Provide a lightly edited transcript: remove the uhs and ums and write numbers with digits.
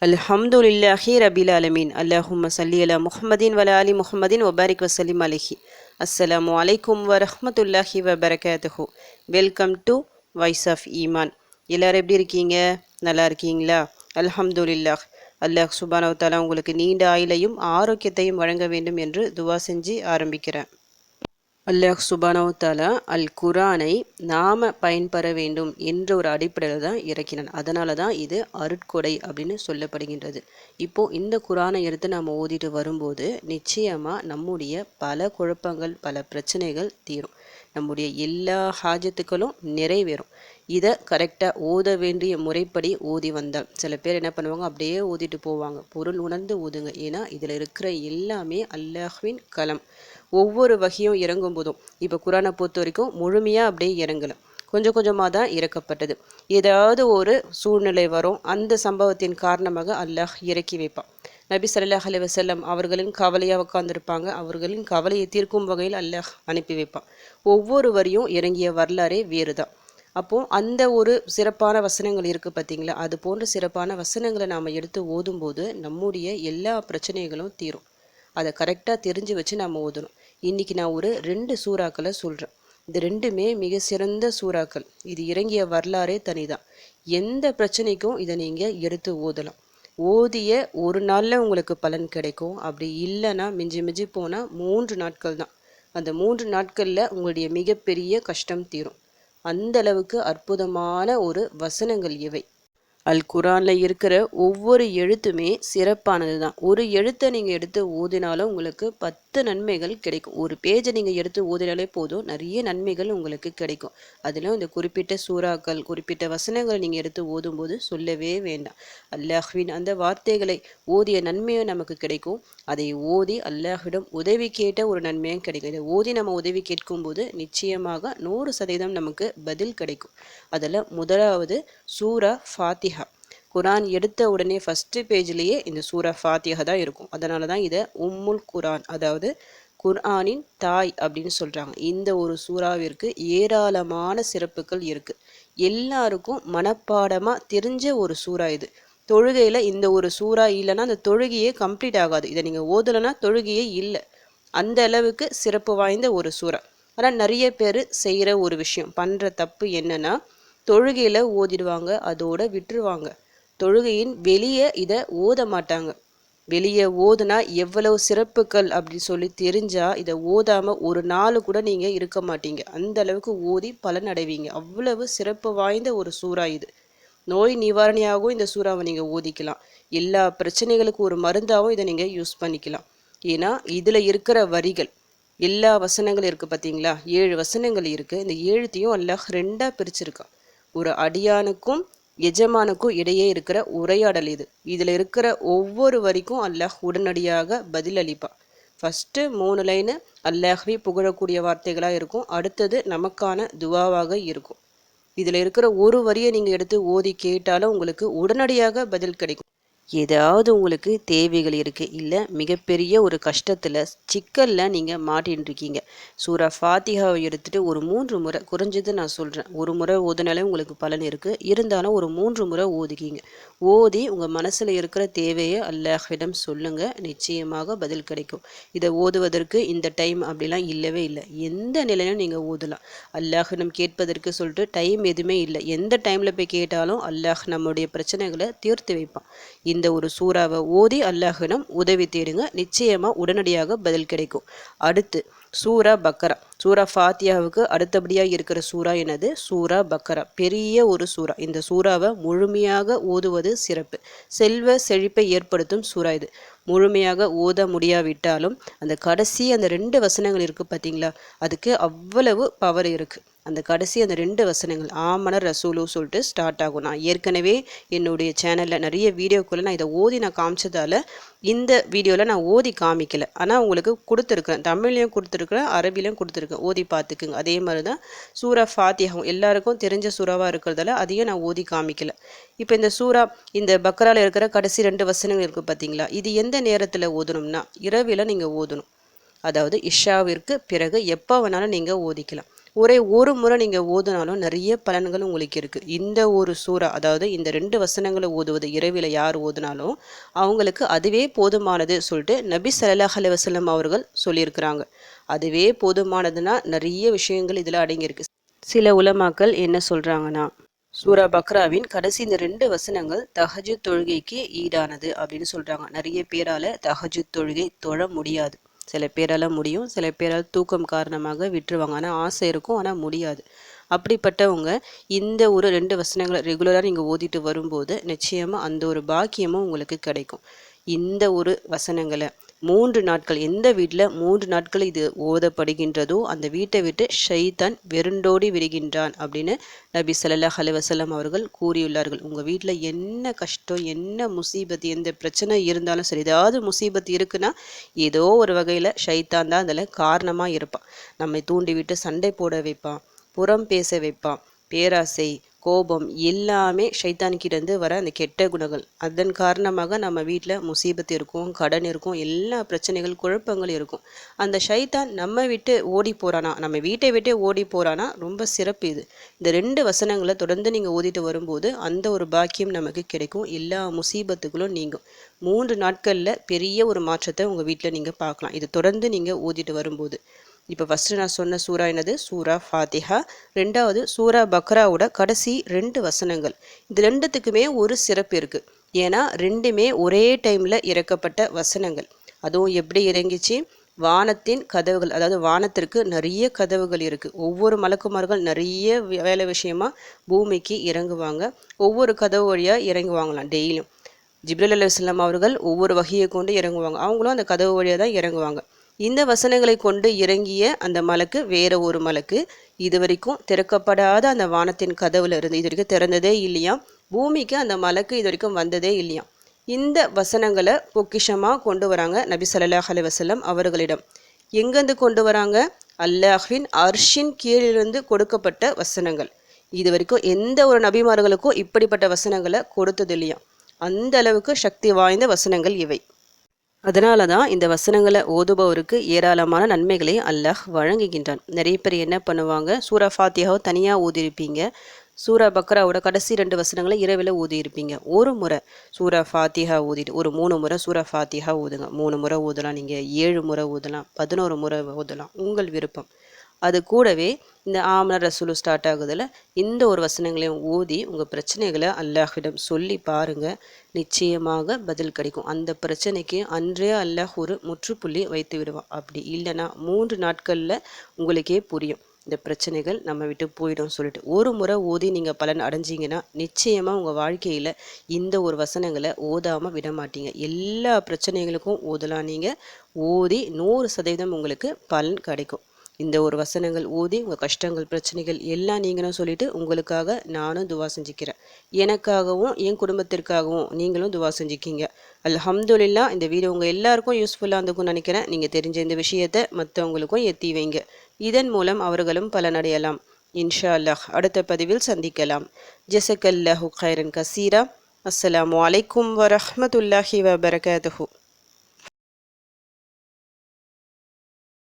அல்ஹம்துலில்லாஹி ரபில் ஆலமீன். அல்லாஹும்ம சல்லி அலா முஹம்மதின் வல அலி முஹம்மதின் வபாரிக் வசலிம் அலிஹி. அஸ்ஸலாமு அலைக்கும் வரஹ்மத்துல்லாஹி வபரகாத்துஹு. வெல்கம் டு வாய்ஸ் ஆஃப் ஈமான். எல்லோரும் எப்படி இருக்கீங்க? நல்லா இருக்கீங்களா? அல்ஹம்துலில்லாஹ். அல்லாஹ் சுப்ஹானஹு வ தஆலா உங்களுக்கு நீண்ட ஆயுளையும் ஆரோக்கியத்தையும் வழங்க வேண்டும் என்று துவா செஞ்சு ஆரம்பிக்கிறேன். அல்லாஹ் சுப்ஹானஹு வ தஆலா அல் குரானை நாம் பயன்பெற வேண்டும் என்ற ஒரு அடிப்படையில் தான் இறக்கினான். அதனால தான் இது அருட்கொடை அப்படின்னு சொல்லப்படுகின்றது. இப்போது இந்த குரானை எடுத்து நாம் ஓதிட்டு வரும்போது நிச்சயமாக நம்முடைய பல குழப்பங்கள் பல பிரச்சனைகள் தீரும். நம்முடைய எல்லா ஹாஜத்துக்களும் நிறைவேறும். இதை கரெக்டாக ஓத வேண்டிய முறைப்படி ஓதி வந்தால் சில பேர் என்ன பண்ணுவாங்க, அப்படியே ஓதிட்டு போவாங்க. பொருள் உணர்ந்து ஓதுங்க. ஏன்னா இதில் இருக்கிற எல்லாமே அல்லாஹ்வின் கலம். ஒவ்வொரு வகையும் இறங்கும் போதும் இப்போ குரானை பொறுத்த வரைக்கும் முழுமையாக அப்படியே இறங்கலை, கொஞ்சம் கொஞ்சமாக தான் இறக்கப்பட்டது. ஏதாவது ஒரு சூழ்நிலை வரும், அந்த சம்பவத்தின் காரணமாக அல்லாஹ் இறக்கி வைப்பான். நபி ஸல்லல்லாஹு அலைஹி வஸல்லம் அவர்களின் கவலையாக உட்கார்ந்துருப்பாங்க. அவர்களின் கவலையை தீர்க்கும் வகையில் அல்லாஹ் அனுப்பி வைப்பான். ஒவ்வொரு வரியும் இறங்கிய வரலாறே வேறு தான். அப்போது அந்த ஒரு சிறப்பான வசனங்கள் இருக்குது பார்த்தீங்களா, அது போன்ற சிறப்பான வசனங்களை நாம் எடுத்து ஓதும்போது நம்முடைய எல்லா பிரச்சனைகளும் தீரும். அதை கரெக்டாக தெரிஞ்சு வச்சு நம்ம ஓதணும். இன்றைக்கி நான் ஒரு 2 சூறாக்களை சொல்கிறேன். இது ரெண்டுமே மிக சிறந்த சூறாக்கள். இது இறங்கிய வரலாறே தனிதான். எந்த பிரச்சனைக்கும் இதை நீங்கள் எடுத்து ஓதலாம். ஓதிய ஒரு நாளில் உங்களுக்கு பலன் கிடைக்கும். அப்படி இல்லைன்னா மிஞ்சி மிஞ்சி போனால் 3 நாட்கள் தான். அந்த 3 நாட்களில் உங்களுடைய மிகப்பெரிய கஷ்டம் தீரும். அந்த அளவுக்கு அற்புதமான ஒரு வசனங்கள் இவை. அல் குரானில் இருக்கிற ஒவ்வொரு எழுத்துமே சிறப்பானது தான். ஒரு எழுத்தை நீங்கள் எடுத்து ஓதினாலும் உங்களுக்கு 10 நன்மைகள் கிடைக்கும். ஒரு பேஜை நீங்கள் எடுத்து ஓதினாலே போதும், நிறைய நன்மைகள் உங்களுக்கு கிடைக்கும். அதிலும் இந்த குறிப்பிட்ட சூறாக்கள் குறிப்பிட்ட வசனங்களை நீங்கள் எடுத்து ஓதும்போது சொல்லவே வேண்டாம். அல்லாஹ்வின் அந்த வார்த்தைகளை ஓதிய நன்மையும் நமக்கு கிடைக்கும். அதை ஓதி அல்லாஹ்விடம் உதவி கேட்ட ஒரு நன்மையும் கிடைக்கும். இதை ஓதி நம்ம உதவி கேட்கும்போது நிச்சயமாக 100% நமக்கு பதில் கிடைக்கும். அதில் முதலாவது சூரா ஃபாத்திஹா. குரான் எடுத்த உடனே ஃபஸ்ட்டு பேஜ்லேயே இந்த சூரா ஃபாத்திஹா தான் இருக்கும். அதனால தான் இதை உம்முல் குரான், அதாவது குர்ஆனின் தாய் அப்படின்னு சொல்கிறாங்க. இந்த ஒரு சூறாவிற்கு ஏராளமான சிறப்புகள் இருக்குது. எல்லாருக்கும் மனப்பாடமாக தெரிஞ்ச ஒரு சூறா இது. தொழுகையில் இந்த ஒரு சூறா இல்லைன்னா அந்த தொழுகையே கம்ப்ளீட் ஆகாது. இதை நீங்கள் ஓதலைன்னா தொழுகையே இல்லை. அந்த அளவுக்கு சிறப்பு வாய்ந்த ஒரு சூறா. ஆனால் நிறைய பேர் செய்கிற ஒரு விஷயம், பண்ணுற தப்பு என்னென்னா, தொழுகையில் ஓதிடுவாங்க, அதோட விட்டுருவாங்க. தொழுகையின் வெளியே இதை ஓத மாட்டாங்க. வெளியே ஓதுனா எவ்வளவு சிறப்புகள் அப்படின்னு சொல்லி தெரிஞ்சால் இதை ஓதாமல் ஒரு நாள் கூட நீங்கள் இருக்க மாட்டீங்க. அந்த அளவுக்கு ஓதி பலன் அடைவீங்க. அவ்வளவு சிறப்பு வாய்ந்த ஒரு சூறா இது. நோய் நிவாரணியாகவும் இந்த சூறாவை நீங்கள் ஓதிக்கலாம். எல்லா பிரச்சனைகளுக்கும் ஒரு மருந்தாகவும் இதை நீங்கள் யூஸ் பண்ணிக்கலாம். ஏன்னா இதில் இருக்கிற வரிகள் எல்லா வசனங்களும் இருக்குது பார்த்தீங்களா, 7 வசனங்கள் இருக்குது. இந்த 7த்தையும் அல்லாஹ் 2ஆக பிரிச்சிருக்கான். ஒரு அடியானுக்கும் எஜமானுக்கும் இடையே இருக்கிற உரையாடல் இது. இதில் இருக்கிற ஒவ்வொரு வரிக்கும் அல்லாஹ் உடனடியாக பதில் அளிப்பான். ஃபஸ்ட்டு 3 லைனு அல்லாஹ்வை புகழக்கூடிய வார்த்தைகளாக இருக்கும். அடுத்தது நமக்கான துவாவாக இருக்கும். இதில் இருக்கிற ஒரு வரியை நீங்கள் எடுத்து ஓதி கேட்டாலும் உங்களுக்கு உடனடியாக பதில் கிடைக்கும். ஏதாவது உங்களுக்கு தேவைகள் இருக்குது, இல்லை மிகப்பெரிய ஒரு கஷ்டத்தில் சிக்கலில் நீங்கள் மாட்டின்னு இருக்கீங்க. சூரா ஃபாத்திஹாவை எடுத்துகிட்டு ஒரு 3 முறை, குறைஞ்சது நான் சொல்கிறேன், ஒரு முறை ஓதுனாலே உங்களுக்கு பலன் இருக்குது. இருந்தாலும் ஒரு 3 முறை ஓதிக்கிங்க. ஓதி உங்கள் மனசில் இருக்கிற தேவையை அல்லாஹ்விடம் சொல்லுங்கள். நிச்சயமாக பதில் கிடைக்கும். இதை ஓதுவதற்கு இந்த டைம் அப்படிலாம் இல்லவே இல்லை. எந்த நிலையிலும் நீங்கள் ஓதலாம். அல்லாஹ்விடம் கேட்பதற்கு சொல்லிட்டு டைம் எதுவுமே இல்லை. எந்த டைமில் போய் கேட்டாலும் அல்லாஹ் நம்முடைய பிரச்சனைகளை தீர்த்து வைப்பான். இந்த ஒரு சூறாவை ஓதி அல்லாஹ்விடம் உதவி தேடுங்க. நிச்சயமாக உடனடியாக பதில் கிடைக்கும். அடுத்து சூரா பக்கரா. சூரா ஃபாத்தியாவுக்கு அடுத்தபடியாக இருக்கிற சூறா என்னது? சூரா பக்கரா. பெரிய ஒரு சூறா. இந்த சூறாவை முழுமையாக ஓதுவது சிறப்பு. செல்வ செழிப்பை ஏற்படுத்தும் சூறா இது. முழுமையாக ஓத முடியாவிட்டாலும் அந்த கடைசி அந்த 2 வசனங்கள் இருக்குது பார்த்தீங்களா, அதுக்கு அவ்வளவு பவர் இருக்குது. அந்த கடைசி அந்த 2 வசனங்கள் ஆமன ரசூலு சொல்லிட்டு ஸ்டார்ட் ஆகும். நான் ஏற்கனவே என்னுடைய சேனலில் நிறைய வீடியோக்குள்ளே நான் இதை ஓதி நான் காமிச்சதால் இந்த வீடியோவில் நான் ஓதி காமிக்கலை. ஆனால் உங்களுக்கு கொடுத்துருக்கேன், தமிழ்லையும் கொடுத்துருக்குறேன், அரபிலையும் கொடுத்துருக்கேன். ஓதி பார்த்துக்குங்க. அதே மாதிரி தான் சூரா ஃபாத்திஹா எல்லாருக்கும் தெரிஞ்ச சூறாவாக இருக்கிறதால அதையும் நான் ஓதி காமிக்கலை. இப்போ இந்த சூறா இந்த பக்ராவில் இருக்கிற கடைசி 2 வசனங்கள் இருக்குது பார்த்தீங்களா, இது எந்த நேரத்தில் ஓதணும்னா இரவில் நீங்கள் ஓதணும். அதாவது இஷாவிற்கு பிறகு எப்போ வேணாலும் நீங்கள் ஓதிக்கலாம். ஒரே ஒரு முறை நீங்கள் ஓதுனாலும் நிறைய பலன்கள் உங்களுக்கு இருக்குது. இந்த ஒரு சூறா, அதாவது இந்த 2 வசனங்களை ஓதுவது இரவில் யார் ஓதுனாலும் அவங்களுக்கு அதுவே போதுமானது சொல்லிட்டு நபி ஸல்லல்லாஹு அலைஹி வஸல்லம் அவர்கள் சொல்லியிருக்கிறாங்க. அதுவே போதுமானதுன்னா நிறைய விஷயங்கள் இதில் அடங்கியிருக்கு. சில உலமாக்கள் என்ன சொல்கிறாங்கன்னா, சூரா பக்ராவின் கடைசி இந்த 2 வசனங்கள் தஹஜுத் தொழுகைக்கு ஈடானது அப்படின்னு சொல்கிறாங்க. நிறைய பேரால் தஹஜுத் தொழுகை தொழ முடியாது. சில பேரால் முடியும், சில பேரால் தூக்கம் காரணமாக விட்டுருவாங்க. ஆனால் ஆசை இருக்கும், ஆனால் முடியாது. அப்படிப்பட்டவங்க இந்த ஒரு 2 வசனங்களை ரெகுலராக நீங்கள் ஓதிட்டு வரும்போது நிச்சயமாக அந்த ஒரு பாக்கியமும் உங்களுக்கு கிடைக்கும். இந்த ஒரு வசனங்களை 3 நாட்கள், எந்த வீட்டில் 3 நாட்கள் இது ஓதப்படுகின்றதோ அந்த வீட்டை விட்டு ஷைத்தான் வெருண்டோடி விடுகின்றான் அப்படின்னு நபி ஸல்லல்லாஹு அலைஹி வஸல்லம் அவர்கள் கூறியுள்ளார்கள். உங்கள் வீட்டில் என்ன கஷ்டம், என்ன முசீபத், எந்த பிரச்சனை இருந்தாலும் சரி, ஏதாவது முசீபத் இருக்குன்னா ஏதோ ஒரு வகையில் ஷைத்தான் தான் அதில் காரணமாக இருப்பான். நம்மை தூண்டிவிட்டு சண்டை போட வைப்பான், புறம் பேச வைப்பான், பேராசை, கோபம் எல்லாமே ஷைத்தான்கிட்டேருந்து வர அந்த கெட்ட குணங்கள். அதன் காரணமாக நம்ம வீட்டில் முசீபத்து இருக்கும், கடன் இருக்கும், எல்லா பிரச்சனைகள் குழப்பங்கள் இருக்கும். அந்த ஷைத்தான் நம்ம விட்டு ஓடி போகிறானா, நம்ம வீட்டை விட்டே ஓடி போகிறானா, ரொம்ப சிறப்பு இது. இந்த 2 வசனங்களை தொடர்ந்து நீங்கள் ஓதிட்டு வரும்போது அந்த ஒரு பாக்கியம் நமக்கு கிடைக்கும். எல்லா முசீபத்துகளும் நீங்கும். 3 நாட்களில் பெரிய ஒரு மாற்றத்தை உங்கள் வீட்டில் நீங்கள் பார்க்கலாம், இது தொடர்ந்து நீங்கள் ஓதிட்டு வரும்போது. இப்போ ஃபஸ்ட்டு நான் சொன்ன சூறா என்னது? சூரா ஃபாத்திஹா. 2வது சூரா பக்ராவோட கடைசி 2 வசனங்கள். இது 2த்துக்குமே ஒரு சிறப்பு இருக்குது. ஏன்னா 2மே ஒரே டைமில் இறக்கப்பட்ட வசனங்கள். அதுவும் எப்படி இறங்கிச்சு? வானத்தின் கதவுகள், அதாவது வானத்திற்கு நிறைய கதவுகள் இருக்குது. ஒவ்வொரு மலக்குமார்கள் நிறைய வேலை விஷயமா பூமிக்கு இறங்குவாங்க. ஒவ்வொரு கதவு வழியாக இறங்குவாங்களாம் டெய்லியும். ஜிப்ரீல் அலைஹிஸ்ஸலாம் அவர்கள் ஒவ்வொரு வகையை கொண்டு இறங்குவாங்க. அவங்களும் அந்த கதவு வழியாக தான் இறங்குவாங்க. இந்த வசனங்களை கொண்டு இறங்கிய அந்த மலக்கு வேற ஒரு மலக்கு இது வரைக்கும் திறக்கப்படாத அந்த வானத்தின் கதவுல இருந்து இது வரைக்கும் திறந்ததே இல்லையா. பூமிக்கு அந்த மலக்கு இது வரைக்கும் வந்ததே இல்லையா. இந்த வசனங்களை பொக்கிஷமாக கொண்டு வராங்க நபி ஸல்லல்லாஹு அலைஹி வஸல்லம் அவர்களிடம். எங்கேருந்து கொண்டு வராங்க? அல்லாஹ்வின் அர்ஷின் கீழிலிருந்து கொடுக்கப்பட்ட வசனங்கள். இது வரைக்கும் எந்த ஒரு நபிமார்களுக்கும் இப்படிப்பட்ட வசனங்களை கொடுத்தது இல்லையா. அந்த அளவுக்கு சக்தி வாய்ந்த வசனங்கள் இவை. அதனால தான் இந்த வசனங்களை ஓதுபவருக்கு ஏராளமான நன்மைகளை அல்லாஹ் வழங்குகின்றான். நிறைய பேர் என்ன பண்ணுவாங்க, சூரா ஃபாத்திஹாவை தனியாக ஓதியிருப்பீங்க, சூரா பக்ராவோட கடைசி 2 வசனங்களை இரவில் ஓதியிருப்பீங்க. ஒரு முறை சூரா ஃபாத்திஹா ஓதிட்டு ஒரு 3 முறை சூரா ஃபாத்திஹா ஓதுங்க. 3 முறை ஓதலாம், நீங்கள் 7 முறை ஓதலாம், 11 முறை ஓதலாம், உங்கள் விருப்பம். அது கூடவே இந்த ஆமன ரசூலு ஸ்டார்ட் ஆகுதில் இந்த ஒரு வசனங்களையும் ஓதி உங்கள் பிரச்சனைகளை அல்லாஹ்விடம் சொல்லி பாருங்கள். நிச்சயமாக பதில் கிடைக்கும். அந்த பிரச்சனைக்கு அன்றே அல்லாஹ் ஒரு முற்றுப்புள்ளி வைத்து விடுவான். அப்படி இல்லைன்னா 3 நாட்களில் உங்களுக்கே புரியும் இந்த பிரச்சனைகள் நம்ம விட்டு போயிடும் சொல்லிட்டு. ஒரு முறை ஓதி நீங்கள் பலன் அடைஞ்சிங்கன்னா நிச்சயமாக உங்கள் வாழ்க்கையில் இந்த ஒரு வசனங்களை ஓதாமல் விட மாட்டீங்க. எல்லா பிரச்சனைகளுக்கும் ஓதலாம். நீங்கள் ஓதி 100% உங்களுக்கு பலன் கிடைக்கும். இந்த ஒரு வசனங்கள் ஓதி உங்கள் கஷ்டங்கள் பிரச்சனைகள் எல்லாம் நீங்களும் சொல்லிவிட்டு உங்களுக்காக நானும் துவா செஞ்சுக்கிறேன். எனக்காகவும் என் குடும்பத்திற்காகவும் நீங்களும் துவா செஞ்சுக்கிங்க. அல்ஹம்துலில்லாஹ். இந்த வீடியோ உங்கள் எல்லாருக்கும் யூஸ்ஃபுல்லாக இருந்துக்கும்னு நினைக்கிறேன். நீங்கள் தெரிஞ்ச இந்த விஷயத்தை மற்றவங்களுக்கும் எத்தி வைங்க. இதன் மூலம் அவர்களும் பலனடையலாம். இன்ஷா அல்லாஹ். அடுத்த பதிவில் சந்திக்கலாம். ஜஸக்கல்லாஹு கைரன் கசீரா. அஸ்ஸலாமு அலைக்கும் வரஹ்மத்துல்லாஹி வபரகாத்துஹு.